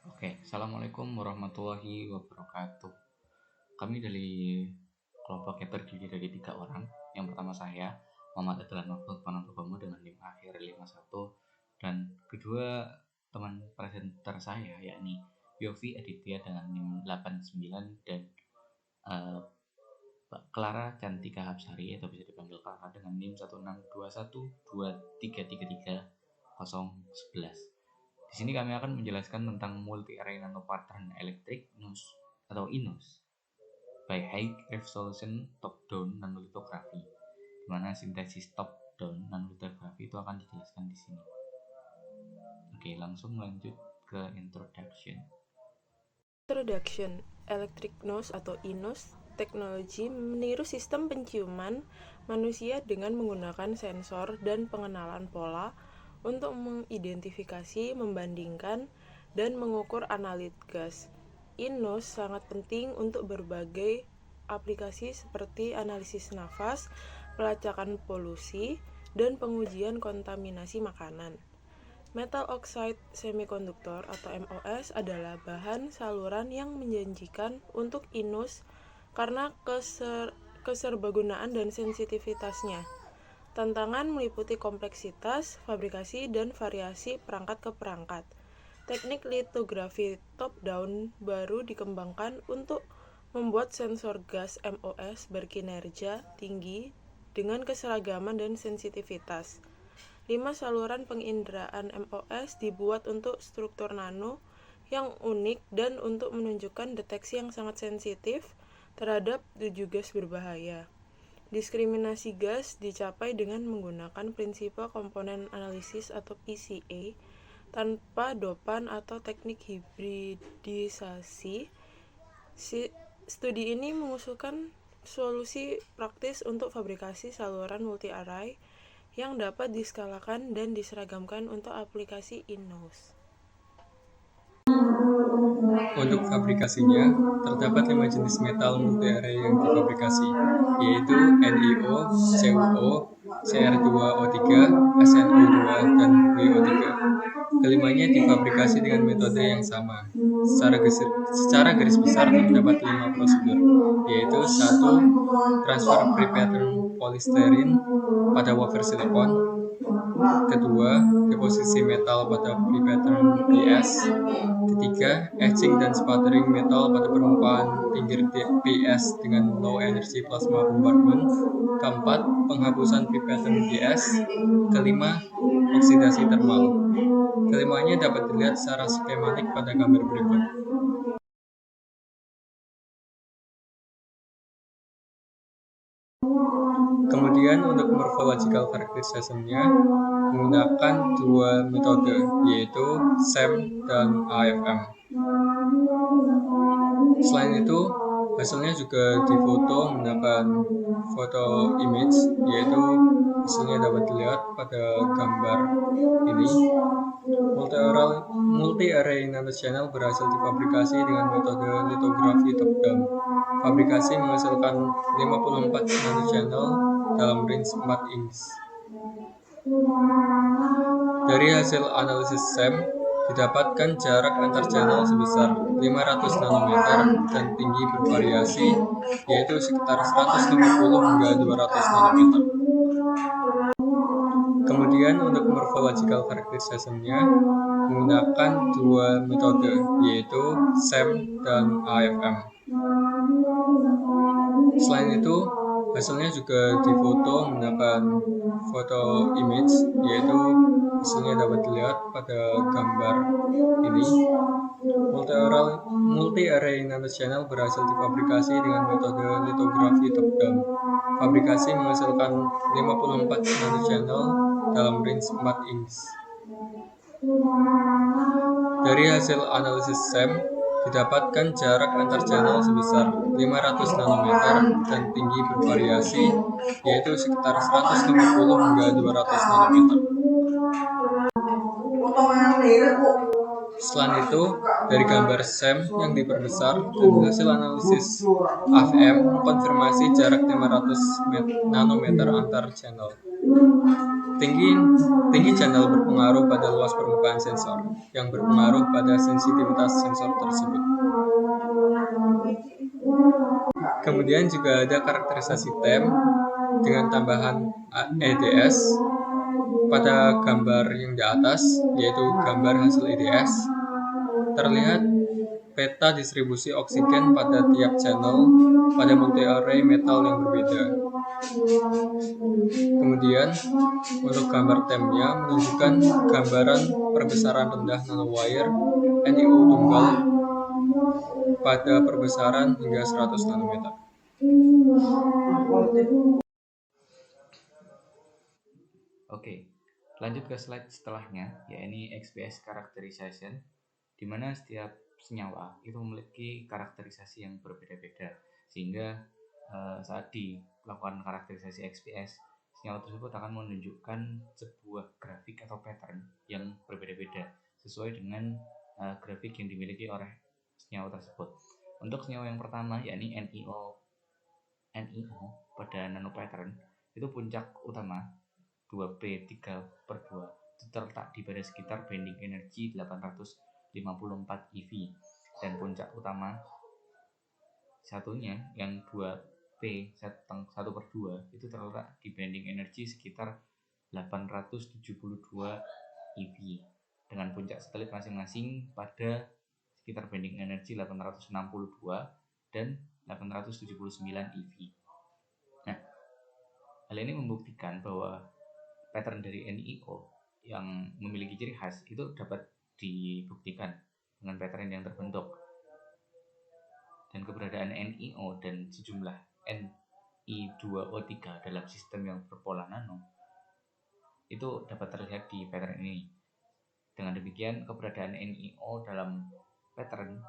Oke, Assalamualaikum warahmatullahi wabarakatuh. Kami dari kelompok yang terdiri dari 3 orang. Yang pertama saya, Muhammad Adlan Mahfud Panotogomo dengan NIM akhir 51. Dan kedua teman presenter saya, yakni Yofi Aditya dengan NIM 89 dan uh, Clara Cantika Hapsari atau bisa dipanggil Clara dengan NIM 16212333011. Di sini kami akan menjelaskan tentang multi array nanopattern electric NUS atau INUS by high resolution top down nanolithography, di mana sintesis top down nanolithography itu akan dijelaskan di sini. Oke, langsung lanjut ke introduction. Electric nose atau INOS teknologi meniru sistem penciuman manusia dengan menggunakan sensor dan pengenalan pola untuk mengidentifikasi, membandingkan, dan mengukur analit gas. INOS sangat penting untuk berbagai aplikasi seperti analisis nafas, pelacakan polusi, dan pengujian kontaminasi makanan. Metal oxide semikonduktor atau MOS adalah bahan saluran yang menjanjikan untuk INUS karena keserbagunaan dan sensitivitasnya. Tantangan meliputi kompleksitas, fabrikasi, dan variasi perangkat ke perangkat. Teknik litografi top-down baru dikembangkan untuk membuat sensor gas MOS berkinerja tinggi dengan keseragaman dan sensitivitas. 5 saluran penginderaan MOS dibuat untuk struktur nano yang unik dan untuk menunjukkan deteksi yang sangat sensitif terhadap 7 gas berbahaya. Diskriminasi gas dicapai dengan menggunakan prinsip komponen analisis atau PCA tanpa dopan atau teknik hibridisasi. Studi ini mengusulkan solusi praktis untuk fabrikasi saluran multi-array yang dapat diskalakan dan diseragamkan untuk aplikasi INOS. Untuk fabrikasinya, terdapat 5 jenis metal multi-array yang difabrikasi, yaitu NiO, CuO, Cr2O3, SnO2, dan WO3. Kelimanya difabrikasi dengan metode yang sama. Secara garis besar terdapat 5 prosedur, yaitu 1. Transfer pre-pattern polystyrene pada wafer silikon. Kedua, deposisi metal pada pre-pattern PS. Ketiga, etching dan sputtering metal pada permukaan pinggir PS dengan low energy plasma bombardment. Keempat, penghapusan pre-pattern PS. Kelima, oksidasi termal. Kelimanya dapat dilihat secara skematik pada gambar berikut. Kemudian untuk morphological characterization-nya menggunakan 2 metode, yaitu SEM dan AFM. Selain itu, hasilnya juga difoto menggunakan foto image, yaitu hasilnya dapat dilihat pada gambar ini. Multi-array nanochannel berhasil difabrikasi dengan metode litografi top-down. Fabrikasi menghasilkan 54 nanochannel dalam range 4 inch. Dari hasil analisis SEM, didapatkan jarak antar channel sebesar 500 nanometer dan tinggi bervariasi, yaitu sekitar 150 hingga 200 nanometer. Kemudian untuk morphological characterization-nya menggunakan 2 metode, yaitu SEM dan AFM. Selain itu, hasilnya juga difoto menggunakan foto image, yaitu hasilnya dapat dilihat pada gambar ini. Multi-array nanochannel berhasil difabrikasi dengan metode litografi top-down. Fabrikasi menghasilkan 54 nanochannel dalam range 4 inch. Dari hasil analisis SEM, didapatkan jarak antar channel sebesar 500 nanometer dan tinggi bervariasi, yaitu sekitar 150 hingga 200 nanometer. Selain itu, dari gambar SEM yang diperbesar dan hasil analisis AFM mengkonfirmasi jarak 500 nanometer antar channel. Tinggi channel berpengaruh pada luas permukaan sensor, yang berpengaruh pada sensitivitas sensor tersebut. Kemudian juga ada karakterisasi tem dengan tambahan EDS pada gambar yang di atas, yaitu gambar hasil EDS. Terlihat peta distribusi oksigen pada tiap channel pada multi-array metal yang berbeda. Kemudian, untuk gambar temnya menunjukkan gambaran perbesaran rendah nanowire NiO tunggal pada perbesaran hingga 100 nanometer. Oke, lanjut ke slide setelahnya, yakni XPS characterization, di mana setiap senyawa itu memiliki karakterisasi yang berbeda-beda, sehingga saat dilakukan karakterisasi XPS, senyawa tersebut akan menunjukkan sebuah grafik atau pattern yang berbeda-beda sesuai dengan grafik yang dimiliki oleh senyawa tersebut. Untuk senyawa yang pertama, yakni NiO pada nanopattern, itu puncak utama 2p3/2 itu terletak di pada sekitar bending energi 854 eV, dan puncak utama satunya yang 2p1/2 itu terletak di bending energi sekitar 872 eV, dengan puncak satelit masing-masing pada sekitar bending energi 862 dan 879 eV. Nah, hal ini membuktikan bahwa pattern dari NiO yang memiliki ciri khas itu dapat dibuktikan dengan pattern yang terbentuk, dan keberadaan NiO dan sejumlah Ni2O3 dalam sistem yang berpola nano itu dapat terlihat di pattern ini. Dengan demikian, keberadaan NiO dalam pattern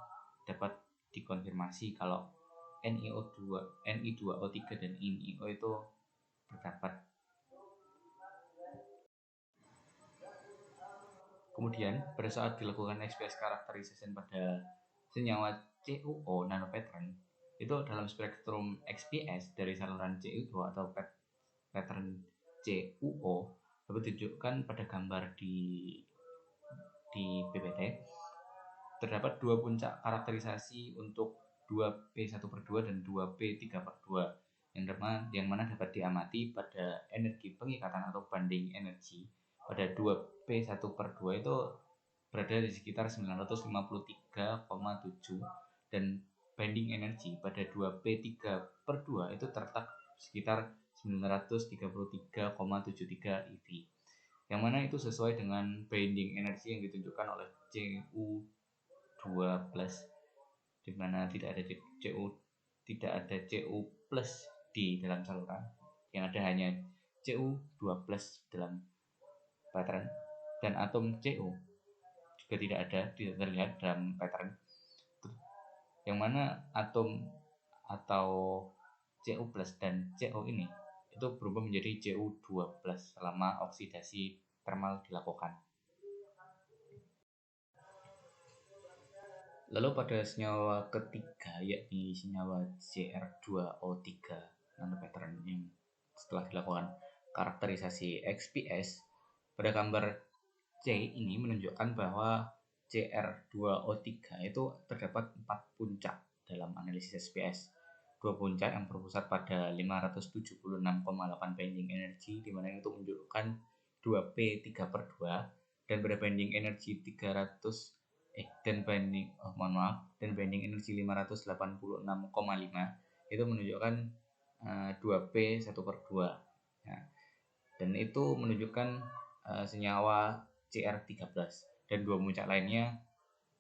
dapat dikonfirmasi kalau Ni2O3 dan NiO itu berdapat. Kemudian, pada saat dilakukan XPS characterization pada senyawa CuO nanopattern, itu dalam spektrum XPS dari saluran CuO atau pattern CuO dapat ditunjukkan pada gambar di PPT. Terdapat dua puncak karakterisasi untuk 2p1/2 dan 2p3/2 yang mana dapat diamati pada energi pengikatan atau banding energi pada 2p1/2 itu berada di sekitar 953,7, dan binding energi pada 2p3/2 itu terletak sekitar 933,73 eV, yang mana itu sesuai dengan binding energi yang ditunjukkan oleh Cu2+, di mana tidak ada Cu plus di dalam saluran, yang ada hanya Cu2+ dalam pattern, dan atom Cu juga tidak terlihat dalam pattern, yang mana atom atau Cu plus dan Cu ini itu berubah menjadi Cu2+ selama oksidasi termal dilakukan. Lalu pada senyawa ketiga, yakni senyawa Cr2O3 nanopattern yang setelah dilakukan karakterisasi XPS, pada gambar C ini menunjukkan bahwa Cr2O3 itu terdapat 4 puncak dalam analisis XPS. 2 puncak yang berpusat pada 576,8 binding energi, di mana itu menunjukkan 2p3/2, dan pada binding energi 300 dan binding energi 586,5 itu menunjukkan 2p1/2. Nah, dan itu menunjukkan senyawa Cr13, dan 2 puncak lainnya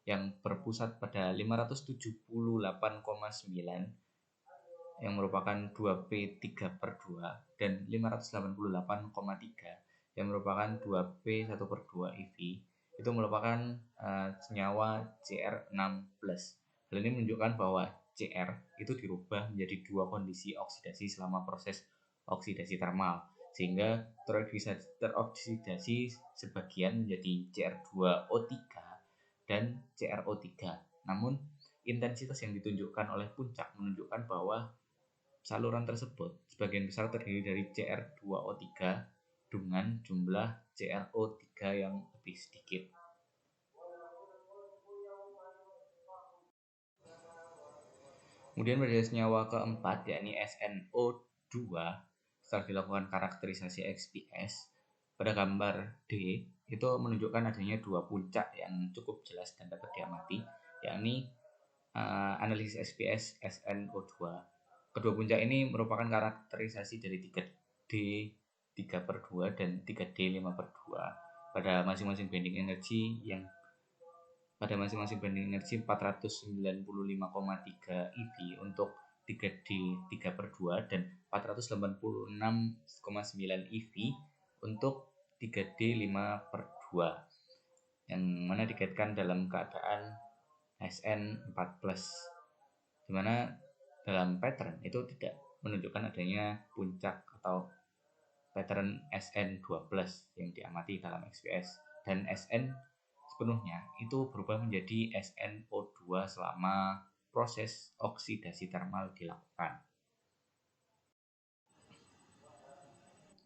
yang berpusat pada 578,9 yang merupakan 2p3/2 dan 588,3 yang merupakan 2p1/2 eV itu merupakan senyawa Cr6+. Hal ini menunjukkan bahwa Cr itu dirubah menjadi 2 kondisi oksidasi selama proses oksidasi termal, sehingga teroksidasi sebagian menjadi Cr2O3 dan CrO3. Namun, intensitas yang ditunjukkan oleh puncak menunjukkan bahwa saluran tersebut sebagian besar terdiri dari Cr2O3, dengan jumlah CrO3 yang lebih sedikit. Kemudian pada senyawa keempat yakni SNO2, setelah dilakukan karakterisasi XPS, pada gambar D itu menunjukkan adanya dua puncak yang cukup jelas dan dapat diamati, yakni analisis XPS SNO2. Kedua puncak ini merupakan karakterisasi dari 3D 3/2 dan 3D 5/2 pada masing-masing bending energi 495,3 eV untuk 3D 3/2 dan 486,9 eV untuk 3D 5/2 yang mana dikaitkan dalam keadaan SN4+, di mana dalam pattern itu tidak menunjukkan adanya puncak atau pattern SN2+ yang diamati dalam XPS, dan SN sepenuhnya itu berubah menjadi SNO2 selama proses oksidasi termal dilakukan.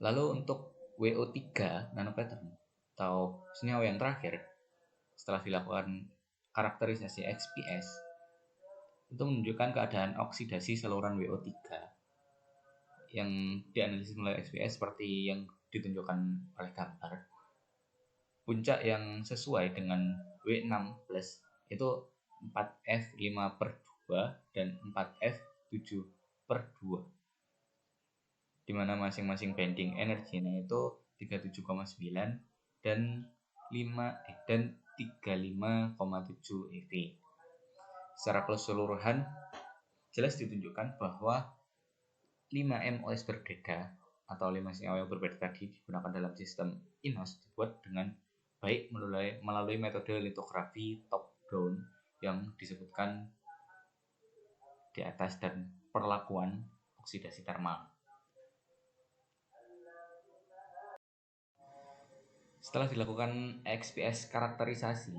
Lalu untuk WO3 nanopattern atau senyawa yang terakhir setelah dilakukan karakterisasi XPS itu menunjukkan keadaan oksidasi saluran WO3 yang dianalisis melalui XPS seperti yang ditunjukkan oleh gambar. Puncak yang sesuai dengan W6+ itu 4F5/2 dan 4F7/2, di mana masing-masing bending energinya itu 37,9 dan 35,7 eV. Secara keseluruhan jelas ditunjukkan bahwa 5 MOS berbeda atau 5 senyawa yang berbeda tadi digunakan dalam sistem INOS dibuat dengan baik melalui metode litografi top down yang disebutkan di atas dan perlakuan oksidasi termal. Setelah dilakukan XPS karakterisasi,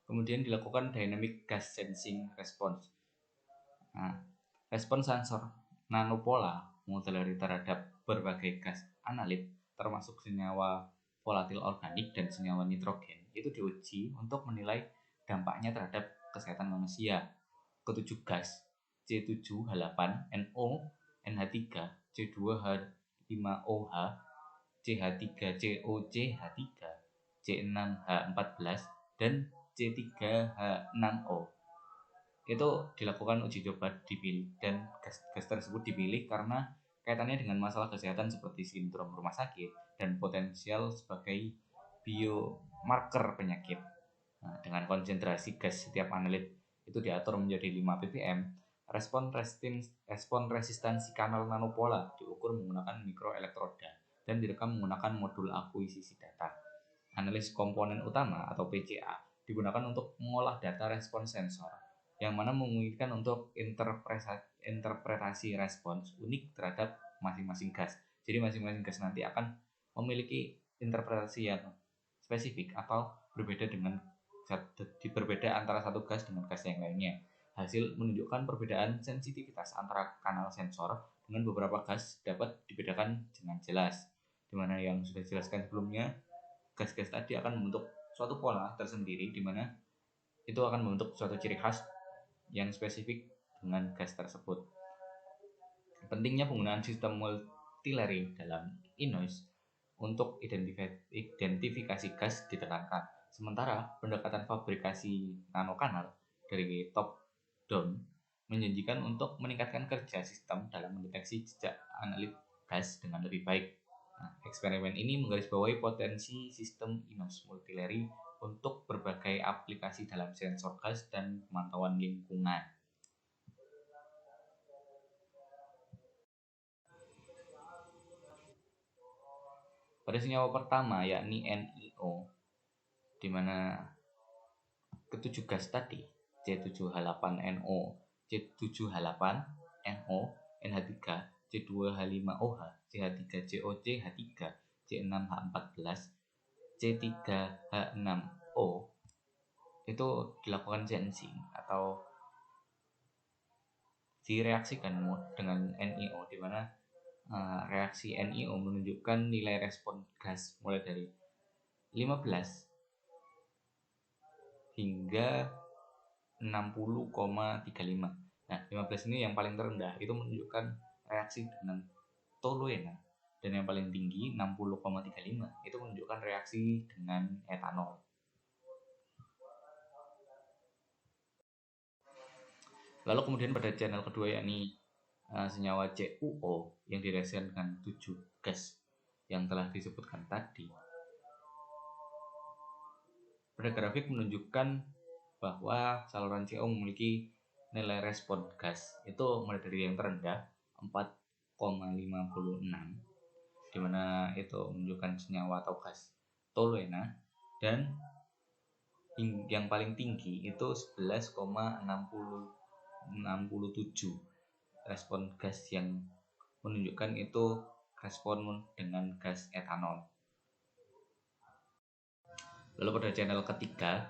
kemudian dilakukan dynamic gas sensing response. Respons sensor nanopola multilayer terhadap berbagai gas analit termasuk senyawa volatil organik dan senyawa nitrogen itu diuji untuk menilai dampaknya terhadap kesehatan manusia. Ketujuh gas C7H8NO, NH3, C2H5OH, CH3COCH3, C6H14 dan C3H6O itu dilakukan uji coba dipilih, dan gas tersebut dipilih karena kaitannya dengan masalah kesehatan seperti sindrom rumah sakit dan potensial sebagai biomarker penyakit. Dengan konsentrasi gas setiap analit itu diatur menjadi 5 ppm, respon resistansi kanal nanopola diukur menggunakan mikroelektroda dan direkam menggunakan modul akuisisi data. Analis komponen utama atau PCA digunakan untuk mengolah data respons sensor, yang mana memungkinkan untuk interpretasi respons unik terhadap masing-masing gas. Jadi masing-masing gas nanti akan memiliki interpretasi yang spesifik atau berbeda antara satu gas dengan gas yang lainnya. Hasil menunjukkan perbedaan sensitivitas antara kanal sensor dengan beberapa gas dapat dibedakan dengan jelas, di mana yang sudah dijelaskan sebelumnya, gas-gas tadi akan membentuk suatu pola tersendiri, di mana itu akan membentuk suatu ciri khas yang spesifik dengan gas tersebut. Pentingnya penggunaan sistem multilayer dalam INOS untuk identifikasi gas ditekankan. Sementara pendekatan fabrikasi nanokanal dari top down menjanjikan untuk meningkatkan kerja sistem dalam mendeteksi jejak analit gas dengan lebih baik. Eksperimen ini menggarisbawahi potensi sistem INOS multilayer untuk berbagai aplikasi dalam sensor gas dan pemantauan lingkungan. Pada senyawa pertama yakni NiO, di mana ketujuh gas tadi C7H8NO, C7H8NO, NH3, C2H5OH, CH3COCH3, C6H14, C3H6O itu dilakukan sensing atau direaksikan dengan NiO, di mana reaksi NiO menunjukkan nilai respon gas mulai dari 15 hingga 60,35. Nah, 15 ini yang paling terendah, itu menunjukkan reaksi dengan toluena, dan yang paling tinggi 60,35 itu menunjukkan reaksi dengan etanol. Lalu kemudian pada channel kedua yakni senyawa CuO yang direaksikan dengan 7 gas yang telah disebutkan tadi. Pada grafik menunjukkan bahwa saluran CO memiliki nilai respon gas itu mulai dari yang terendah 4,56, dimana itu menunjukkan senyawa atau gas toluena, dan yang paling tinggi itu 11,67 respon gas yang menunjukkan itu respon dengan gas etanol. Lalu pada channel ketiga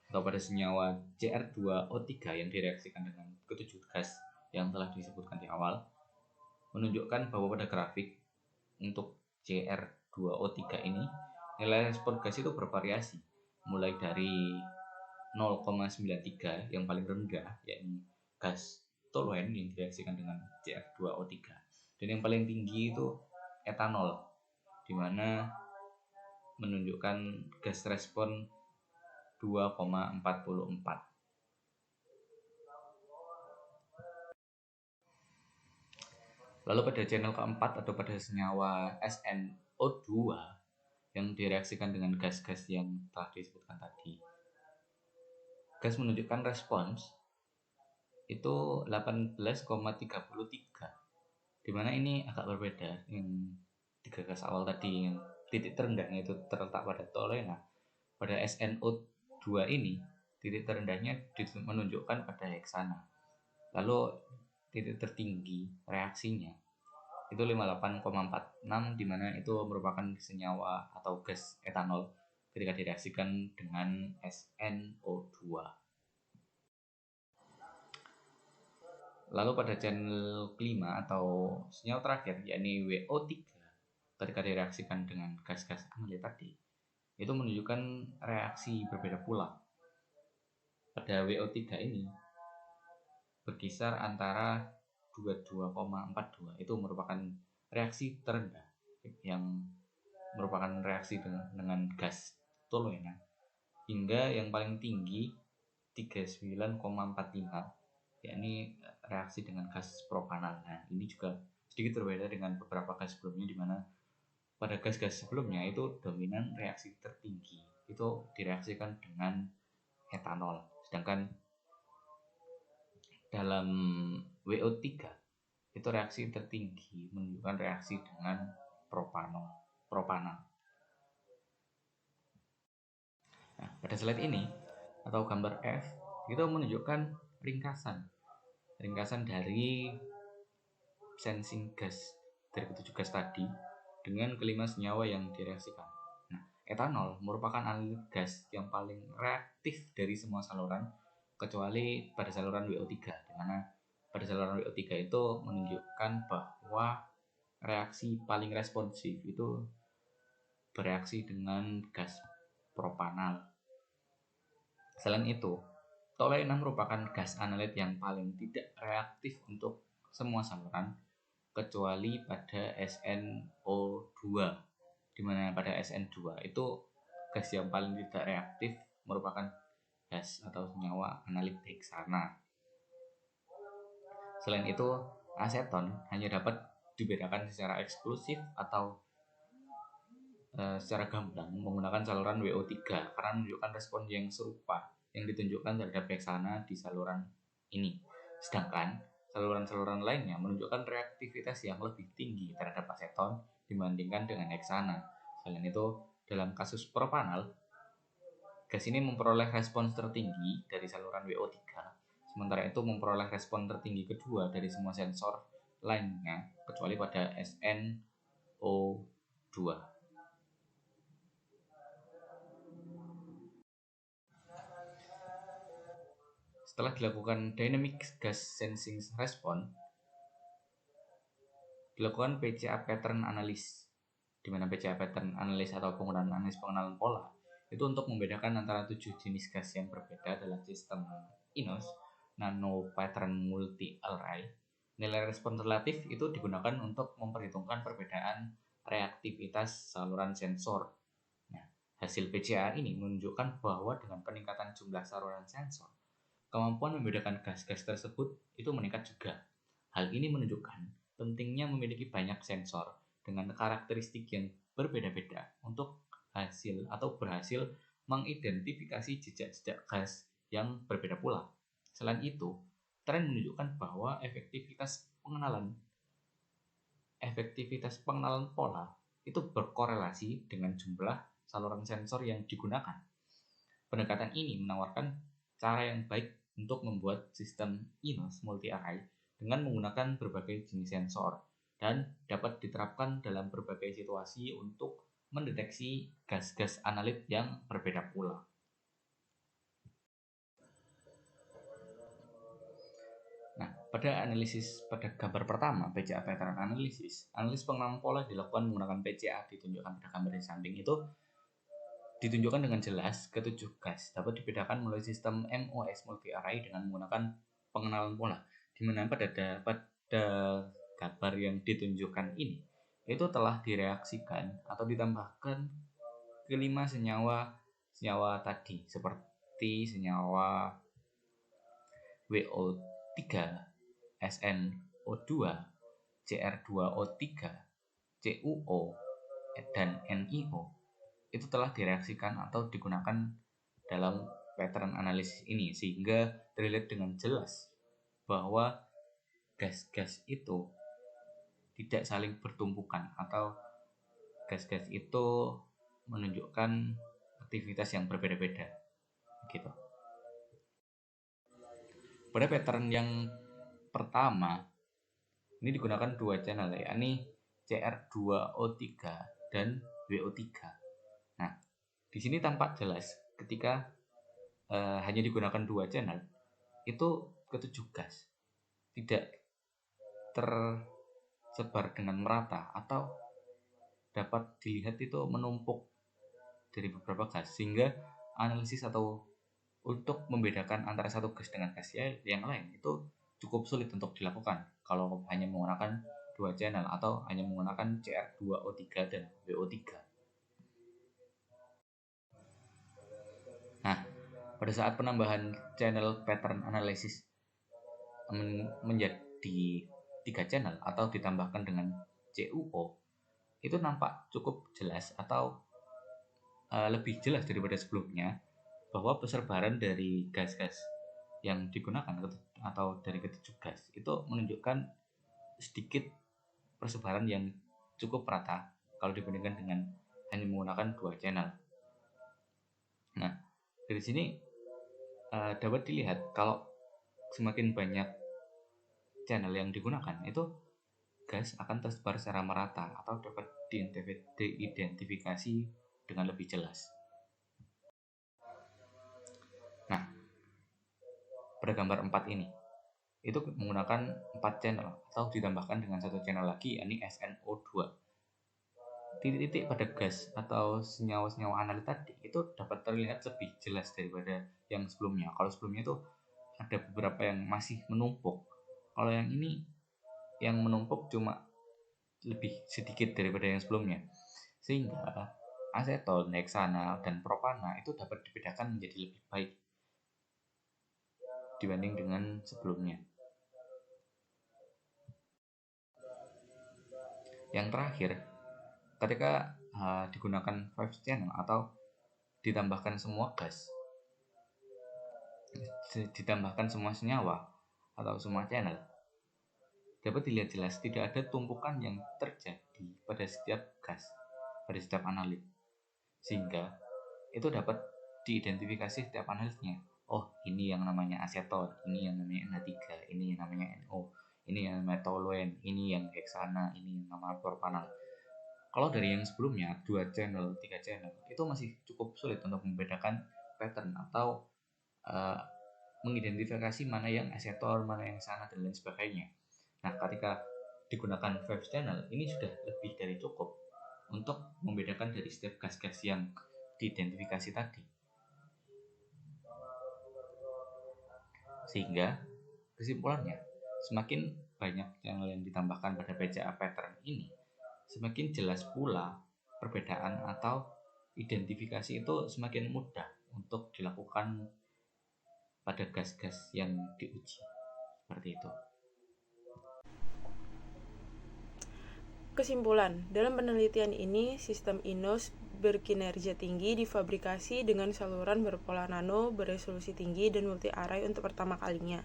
atau pada senyawa Cr2O3 yang direaksikan dengan ketujuh gas yang telah disebutkan di awal, menunjukkan bahwa pada grafik untuk Cr2O3 ini nilai respon gas itu bervariasi mulai dari 0,93 yang paling rendah yakni gas toluen yang direaksikan dengan Cr2O3, dan yang paling tinggi itu etanol, dimana menunjukkan gas respon 2,44. Lalu pada channel keempat atau pada senyawa SnO2 yang direaksikan dengan gas-gas yang telah disebutkan tadi, gas menunjukkan respons itu 18,33, dimana ini agak berbeda yang tiga gas awal tadi. Yang titik terendahnya itu terletak pada toluena. Pada SnO2 ini titik terendahnya menunjukkan pada heksana. Lalu titik tertinggi reaksinya itu 58,46, dimana itu merupakan senyawa atau gas etanol ketika direaksikan dengan SnO2. Lalu pada channel kelima atau senyawa terakhir yakni WO3 ketika direaksikan dengan gas-gas analit tadi, itu menunjukkan reaksi berbeda pula. Pada WO3 ini berkisar antara 22,42, itu merupakan reaksi terendah yang merupakan reaksi dengan gas toluena, hingga yang paling tinggi 39,45 yakni reaksi dengan gas propanal. Nah, ini juga sedikit berbeda dengan beberapa gas sebelumnya, di mana pada gas-gas sebelumnya itu dominan reaksi tertinggi itu direaksikan dengan etanol, sedangkan dalam WO3 itu reaksi tertinggi menunjukkan reaksi dengan propanal. Nah, pada slide ini atau gambar F itu menunjukkan ringkasan dari sensing gas dari ketujuh gas tadi dengan kelima senyawa yang direaksikan. Nah, etanol merupakan analit gas yang paling reaktif dari semua saluran kecuali pada saluran WO3, di mana pada saluran WO3 itu menunjukkan bahwa reaksi paling responsif itu bereaksi dengan gas propanal. Selain itu, toluena merupakan gas analit yang paling tidak reaktif untuk semua saluran kecuali pada SnO2, di mana pada SN2 itu gas yang paling tidak reaktif merupakan gas atau senyawa analit heksana. Selain itu, aseton hanya dapat dibedakan secara eksklusif atau secara gamblang menggunakan saluran WO3 karena menunjukkan respon yang serupa yang ditunjukkan terhadap heksana di saluran ini. Sedangkan saluran-saluran lainnya menunjukkan reaktivitas yang lebih tinggi terhadap aseton dibandingkan dengan heksana. Selain itu, dalam kasus propanal, gas ini memperoleh respons tertinggi dari saluran WO3, sementara itu memperoleh respon tertinggi kedua dari semua sensor lainnya kecuali pada SnO2. Setelah dilakukan dynamic gas sensing response, dilakukan PCA pattern analysis, di mana PCA pattern analysis atau penggunaan analis pengenalan pola itu untuk membedakan antara 7 jenis gas yang berbeda dalam sistem INOS Nano Pattern Multi Array. Nilai respon relatif itu digunakan untuk memperhitungkan perbedaan reaktivitas saluran sensor. Nah, hasil PCA ini menunjukkan bahwa dengan peningkatan jumlah saluran sensor, kemampuan membedakan gas-gas tersebut itu meningkat juga. Hal ini menunjukkan pentingnya memiliki banyak sensor dengan karakteristik yang berbeda-beda untuk hasil atau berhasil mengidentifikasi jejak-jejak gas yang berbeda pula. Selain itu, tren menunjukkan bahwa efektivitas pengenalan pola itu berkorelasi dengan jumlah saluran sensor yang digunakan. Pendekatan ini menawarkan cara yang baik untuk membuat sistem INOS multi-array dengan menggunakan berbagai jenis sensor dan dapat diterapkan dalam berbagai situasi untuk mendeteksi gas-gas analit yang berbeda pula. Nah, pada gambar pertama PCA pattern analysis, analis pengenalan pola dilakukan menggunakan PCA ditunjukkan pada gambar di samping itu ditunjukkan dengan jelas ketujuh gas dapat dibedakan melalui sistem MOS multi-array dengan menggunakan pengenalan pola, di mana pada gambar yang ditunjukkan ini itu telah direaksikan atau ditambahkan kelima senyawa tadi seperti senyawa WO3, SNO2, Cr2O3, CuO, dan NiO itu telah direaksikan atau digunakan dalam pattern analisis ini, sehingga terlihat dengan jelas bahwa gas-gas itu tidak saling bertumpukan atau gas-gas itu menunjukkan aktivitas yang berbeda-beda gitu. Pada pattern yang pertama ini digunakan dua channel, yakni Cr2O3 dan WO3. Nah, di sini tampak jelas ketika hanya digunakan dua channel, itu ketujuh gas tidak tersebar dengan merata atau dapat dilihat itu menumpuk dari beberapa gas, sehingga analisis atau untuk membedakan antara satu gas dengan gas yang lain itu cukup sulit untuk dilakukan kalau hanya menggunakan dua channel atau hanya menggunakan Cr2O3 dan WO3. Nah, pada saat penambahan channel pattern analysis menjadi 3 channel atau ditambahkan dengan CuO, itu nampak cukup jelas atau lebih jelas daripada sebelumnya bahwa persebaran dari gas-gas yang digunakan atau dari ketujuh gas itu menunjukkan sedikit persebaran yang cukup rata kalau dibandingkan dengan hanya menggunakan dua channel. Nah, dari sini dapat dilihat kalau semakin banyak channel yang digunakan itu gas akan tersebar secara merata atau dapat diidentifikasi dengan lebih jelas. Nah, pada gambar 4 ini itu menggunakan 4 channel atau ditambahkan dengan satu channel lagi, yakni SNO2. Titik-titik pada gas atau senyawa-senyawa analit tadi itu dapat terlihat lebih jelas daripada yang sebelumnya. Kalau sebelumnya itu ada beberapa yang masih menumpuk. Kalau yang ini yang menumpuk cuma lebih sedikit daripada yang sebelumnya, sehingga aseton, heksana, dan propana itu dapat dibedakan menjadi lebih baik dibanding dengan sebelumnya. Yang terakhir, ketika digunakan 5 channel atau ditambahkan semua gas, ditambahkan semua senyawa atau semua channel, dapat dilihat jelas tidak ada tumpukan yang terjadi pada setiap gas, pada setiap analit, sehingga itu dapat diidentifikasi setiap analitnya. Oh, ini yang namanya aseton, ini yang namanya NH3, ini yang namanya NO, ini yang namanya toluen, ini yang heksana, ini yang namanya propanal. Kalau dari yang sebelumnya 2 channel, 3 channel itu masih cukup sulit untuk membedakan pattern atau mengidentifikasi mana yang aseton, mana yang heksana, dan lain sebagainya. Nah, ketika digunakan Fives channel ini sudah lebih dari cukup untuk membedakan dari setiap gas-gas yang diidentifikasi tadi. Sehingga kesimpulannya, semakin banyak channel yang ditambahkan pada BCA pattern ini, semakin jelas pula perbedaan atau identifikasi itu semakin mudah untuk dilakukan pada gas-gas yang diuji. Seperti itu. Kesimpulan, dalam penelitian ini, sistem INOS berkinerja tinggi difabrikasi dengan saluran berpola nano beresolusi tinggi dan multi-array untuk pertama kalinya,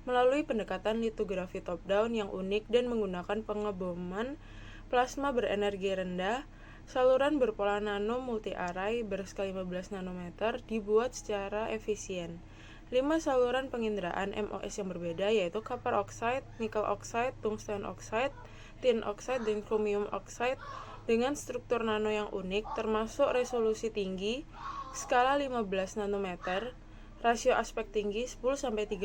melalui pendekatan litografi top-down yang unik dan menggunakan pengeboman plasma berenergi rendah. Saluran berpola nano multi-array berskala 15 nanometer dibuat secara efisien. 5 saluran penginderaan MOS yang berbeda yaitu copper oxide, nickel oxide, tungsten oxide, tin oxide, dan chromium oxide dengan struktur nano yang unik termasuk resolusi tinggi skala 15 nanometer, rasio aspek tinggi 10-13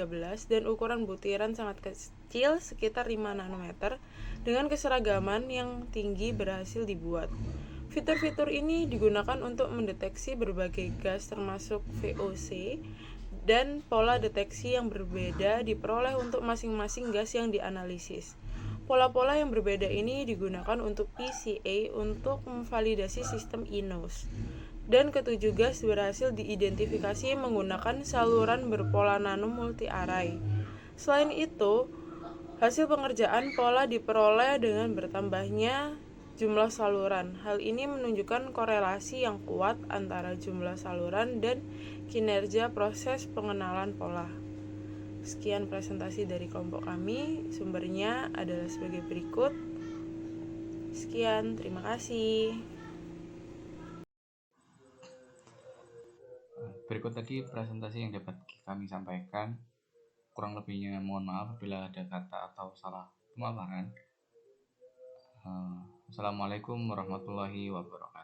dan ukuran butiran sangat kecil sekitar 5 nanometer dengan keseragaman yang tinggi berhasil dibuat. Fitur-fitur ini digunakan untuk mendeteksi berbagai gas termasuk VOC dan pola deteksi yang berbeda diperoleh untuk masing-masing gas yang dianalisis. Pola-pola yang berbeda ini digunakan untuk PCA untuk memvalidasi sistem INOS. Dan ketujuh gas berhasil diidentifikasi menggunakan saluran berpola nano multi-array. Selain itu, hasil pengerjaan pola diperoleh dengan bertambahnya jumlah saluran. Hal ini menunjukkan korelasi yang kuat antara jumlah saluran dan kinerja proses pengenalan pola. Sekian presentasi dari kelompok kami. Sumbernya adalah sebagai berikut. Sekian, terima kasih. Berikut tadi presentasi yang dapat kami sampaikan. Kurang lebihnya mohon maaf apabila ada kata atau salah pemaparan. Assalamualaikum warahmatullahi wabarakatuh.